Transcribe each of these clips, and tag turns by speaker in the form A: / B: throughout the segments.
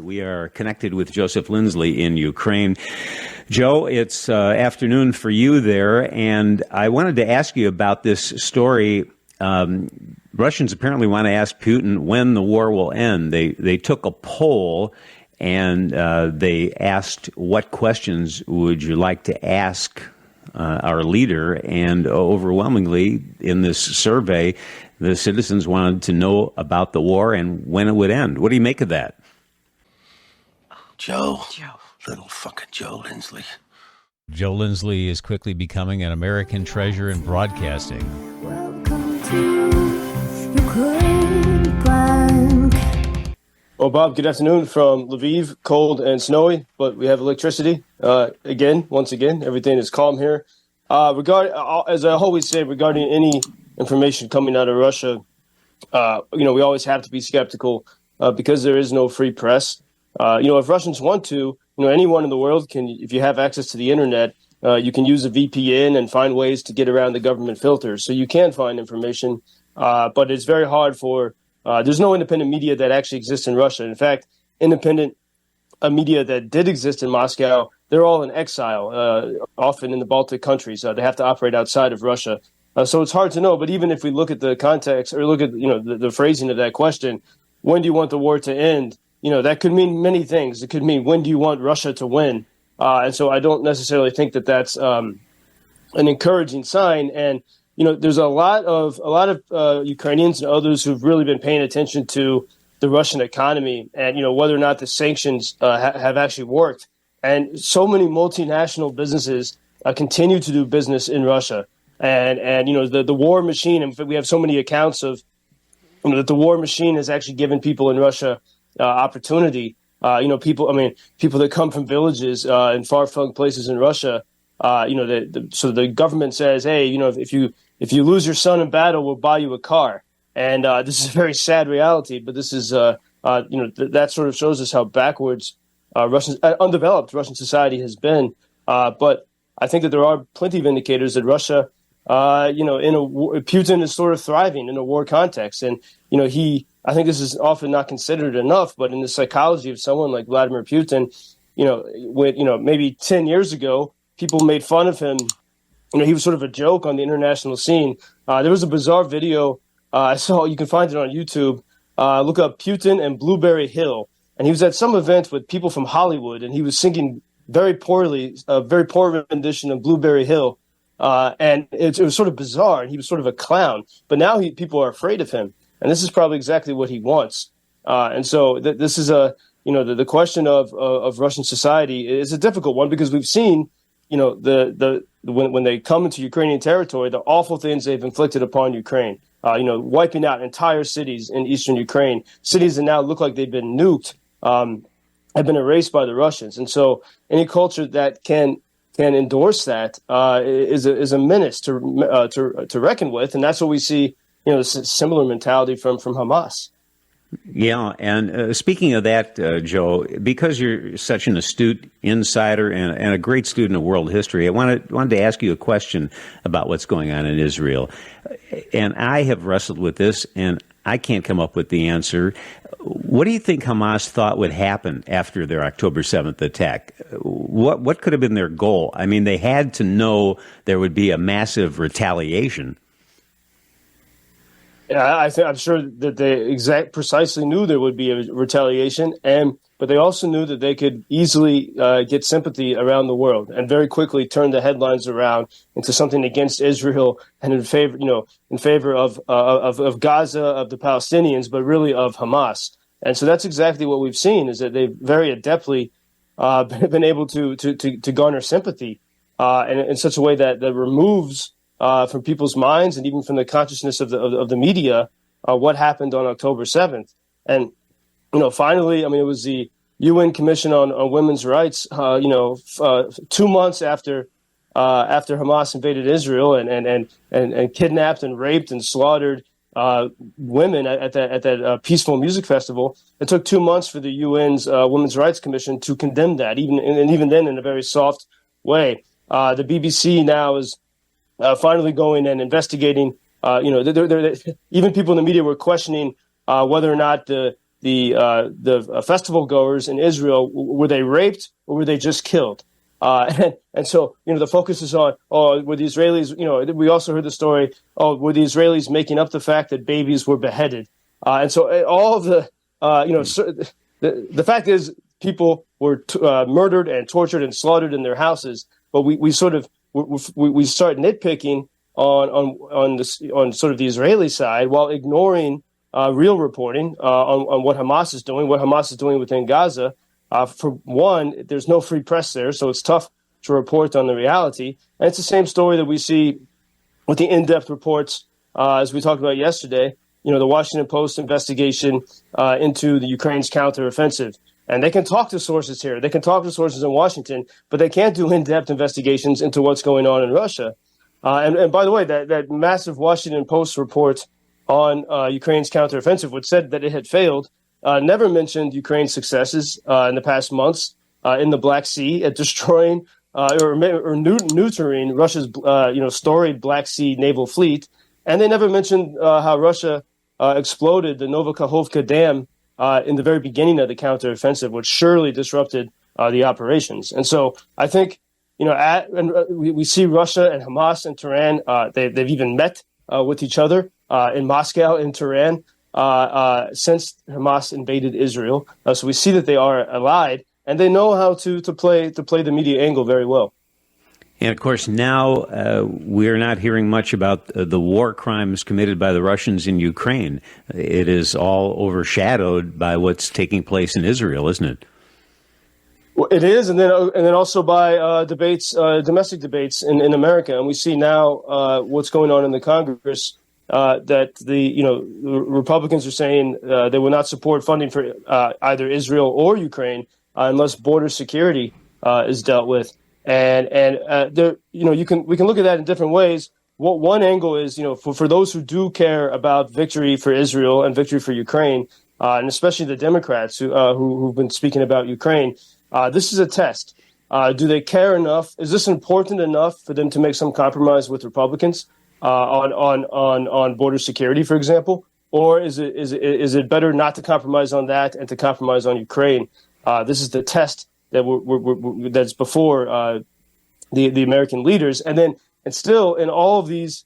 A: We are connected with Joseph Lindsley in Ukraine. Joe, it's afternoon for you there, and I wanted to ask you about this story. Russians apparently want to ask Putin when the war will end. They took a poll, and they asked, what questions would you like to ask our leader? And overwhelmingly in this survey, the citizens wanted to know about the war and when it would end. What do you make of that?
B: Joe. Little fucking Joe Lindsley.
A: Joe Lindsley is quickly becoming an American treasure in broadcasting.
C: Welcome to Ukraine.
D: Well, Bob, good afternoon from Lviv. Cold and snowy, but we have electricity. Once again, everything is calm here. As I always say, regarding any information coming out of Russia, we always have to be skeptical because there is no free press. If Russians want to, anyone in the world can, if you have access to the internet, you can use a VPN and find ways to get around the government filters. So you can find information, but it's very hard there's no independent media that actually exists in Russia. In fact, independent media that did exist in Moscow, they're all in exile, often in the Baltic countries. They have to operate outside of Russia. So it's hard to know. But even if we look at the context or look at the phrasing of that question, when do you want the war to end? That could mean many things. It could mean, when do you want Russia to win? And so I don't necessarily think that that's an encouraging sign. And there's a lot of Ukrainians and others who've really been paying attention to the Russian economy and whether or not the sanctions have actually worked. And so many multinational businesses continue to do business in Russia. And the war machine. And we have so many accounts of that the war machine has actually given people in Russia opportunity. People that come from villages in far-flung places in Russia. So the government says, hey, if you lose your son in battle, we'll buy you a car. And this is a very sad reality, but this is that sort of shows us how backwards undeveloped Russian society has been. But I think that there are plenty of indicators that Russia, Putin is sort of thriving in a war context, and I think this is often not considered enough, but in the psychology of someone like Vladimir Putin, maybe 10 years ago, people made fun of him. He was sort of a joke on the international scene. There was a bizarre video I saw. You can find it on YouTube. Look up Putin and Blueberry Hill. And he was at some event with people from Hollywood, and he was singing very poorly, a very poor rendition of Blueberry Hill. And it was sort of bizarre, and he was sort of a clown. But now people are afraid of him. And this is probably exactly what he wants. And so this is the question of Russian society is a difficult one, because we've seen, when they come into Ukrainian territory, the awful things they've inflicted upon Ukraine, wiping out entire cities in eastern Ukraine, cities that now look like they've been nuked, have been erased by the Russians. And so any culture that can endorse that is a menace to reckon with. And that's what we see, similar mentality from Hamas.
A: Yeah, and speaking of that, Joe, because you're such an astute insider and a great student of world history, I wanted to ask you a question about what's going on in Israel. And I have wrestled with this, and I can't come up with the answer. What do you think Hamas thought would happen after their October 7th attack? What could have been their goal? I mean, they had to know there would be a massive retaliation.
D: Yeah, I'm sure that they precisely knew there would be a retaliation, but they also knew that they could easily get sympathy around the world and very quickly turn the headlines around into something against Israel and in favor of Gaza, of the Palestinians, but really of Hamas. And so that's exactly what we've seen, is that they've very adeptly been able to garner sympathy in such a way that removes from people's minds and even from the consciousness of the media what happened on October 7th. And finally, it was the UN Commission on Women's Rights. 2 months after Hamas invaded Israel and kidnapped and raped and slaughtered women at that peaceful music festival, it took 2 months for the UN's Women's Rights Commission to condemn that, even then in a very soft way. The BBC now is finally going and investigating. Even people in the media were questioning whether or not the the festival goers in Israel, were they raped or were they just killed? And so, the focus is on, were the Israelis, we also heard the story, were the Israelis making up the fact that babies were beheaded? And so all of the fact is people were murdered and tortured and slaughtered in their houses. But we start nitpicking on sort of the Israeli side while ignoring real reporting on what Hamas is doing within Gaza. For one, there's no free press there, so it's tough to report on the reality. And it's the same story that we see with the in-depth reports, as we talked about yesterday, the Washington Post investigation into the Ukraine's counteroffensive. And they can talk to sources here. They can talk to sources in Washington, but they can't do in-depth investigations into what's going on in Russia. And by the way, that massive Washington Post report on Ukraine's counteroffensive, which said that it had failed, never mentioned Ukraine's successes in the past months in the Black Sea at destroying or neutering Russia's storied Black Sea naval fleet. And they never mentioned how Russia exploded the Novokakhovka Dam in the very beginning of the counteroffensive, which surely disrupted the operations. And so I think, we see Russia and Hamas and Tehran, they've even met with each other in Moscow and Tehran since Hamas invaded Israel. So we see that they are allied, and they know how to play the media angle very well.
A: And of course, now we're not hearing much about the war crimes committed by the Russians in Ukraine. It is all overshadowed by what's taking place in Israel, isn't it?
D: Well, it is, and then also by debates, domestic debates in America. And we see now what's going on in the Congress. That the Republicans are saying they will not support funding for either Israel or Ukraine unless border security is dealt with. And there, we can look at that in different ways. What one angle is, for those who do care about victory for Israel and victory for Ukraine, and especially the Democrats who've been speaking about Ukraine, this is a test. Do they care enough? Is this important enough for them to make some compromise with Republicans on border security, for example, or is it better not to compromise on that and to compromise on Ukraine? This is the test that that's before the American leaders, and still in all of these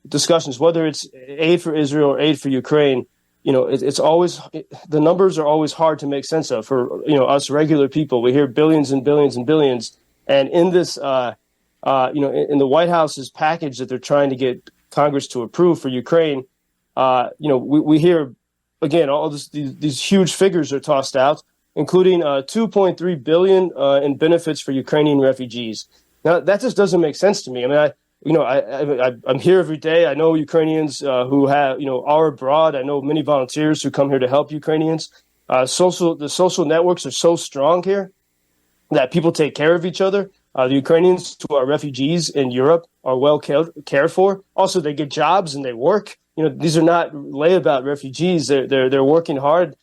D: discussions, whether it's aid for Israel or aid for Ukraine, it's always the numbers are always hard to make sense of for us regular people. We hear billions and billions and billions, and in this in the White House's package that they're trying to get Congress to approve for Ukraine, we hear again all these huge figures are tossed out, including $2.3 billion in benefits for Ukrainian refugees. Now, that just doesn't make sense to me. I mean, I'm here every day. I know Ukrainians who are abroad. I know many volunteers who come here to help Ukrainians. The social networks are so strong here that people take care of each other. The Ukrainians who are refugees in Europe are well cared for. Also, they get jobs and they work. These are not layabout refugees. They're working hard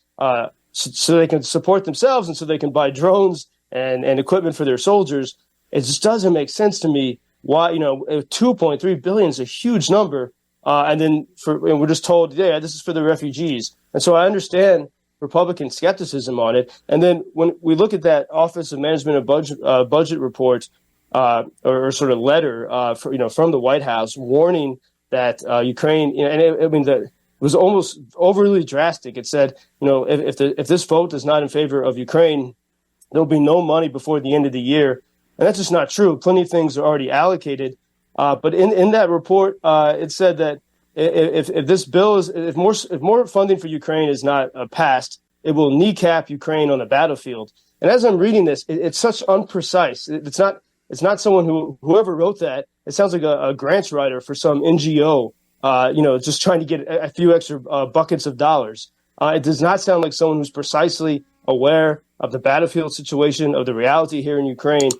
D: so they can support themselves and so they can buy drones and equipment for their soldiers. It just doesn't make sense to me why, 2.3 billion is a huge number. And we're just told, yeah, this is for the refugees. And so I understand Republican skepticism on it. And then when we look at that Office of Management and Budget report or sort of letter from the White House warning that Ukraine, it was almost overly drastic. It said, if this vote is not in favor of Ukraine, there'll be no money before the end of the year. And that's just not true. Plenty of things are already allocated. But in that report, it said that if this bill if more funding for Ukraine is not passed, it will kneecap Ukraine on the battlefield. And as I'm reading this, it's such unprecise. It's not someone whoever wrote that. It sounds like a grants writer for some NGO. Just trying to get a few extra buckets of dollars. It does not sound like someone who's precisely aware of the battlefield situation, of the reality here in Ukraine,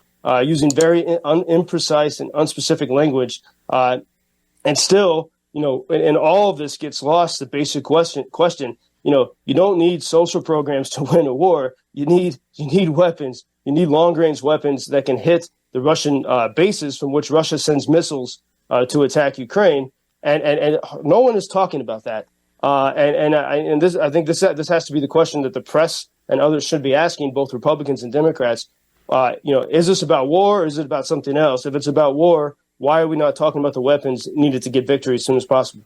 D: using very imprecise and unspecific language. And still, and all of this gets lost, the basic question, you don't need social programs to win a war. You need weapons. You need long-range weapons that can hit the Russian bases from which Russia sends missiles to attack Ukraine. And no one is talking about that. I think this has to be the question that the press and others should be asking, both Republicans and Democrats. Is this about war or is it about something else? If it's about war, why are we not talking about the weapons needed to get victory as soon as possible?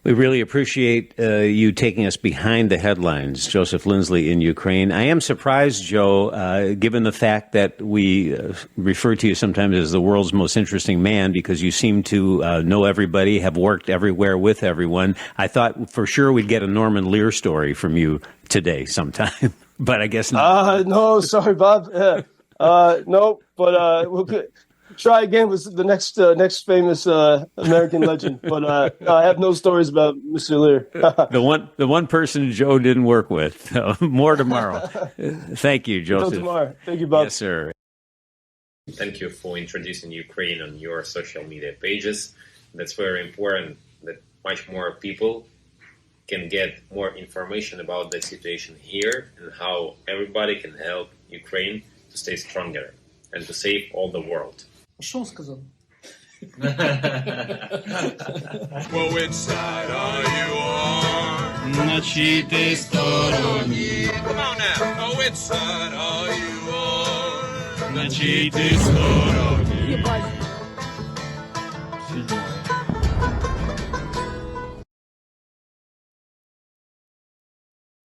A: We really appreciate you taking us behind the headlines, Joseph Lindsley in Ukraine. I am surprised, Joe, given the fact that we refer to you sometimes as the world's most interesting man because you seem to know everybody, have worked everywhere with everyone. I thought for sure we'd get a Norman Lear story from you today sometime, but I guess not.
D: No, sorry, Bob. No, but we'll try again with the next famous American legend. But I have no stories about Mr. Lear.
A: the one person Joe didn't work with. More tomorrow. Thank you, Joseph.
D: Until tomorrow. Thank you, Bob.
A: Yes, sir.
E: Thank you for introducing Ukraine on your social media pages. That's very important that much more people can get more information about the situation here and how everybody can help Ukraine to stay stronger and to save all the world.
F: Що він сказав?
G: Well, which side are you on? На чиїй ти стороні? Come on now. Oh, which side are you on? На чиїй ти стороні?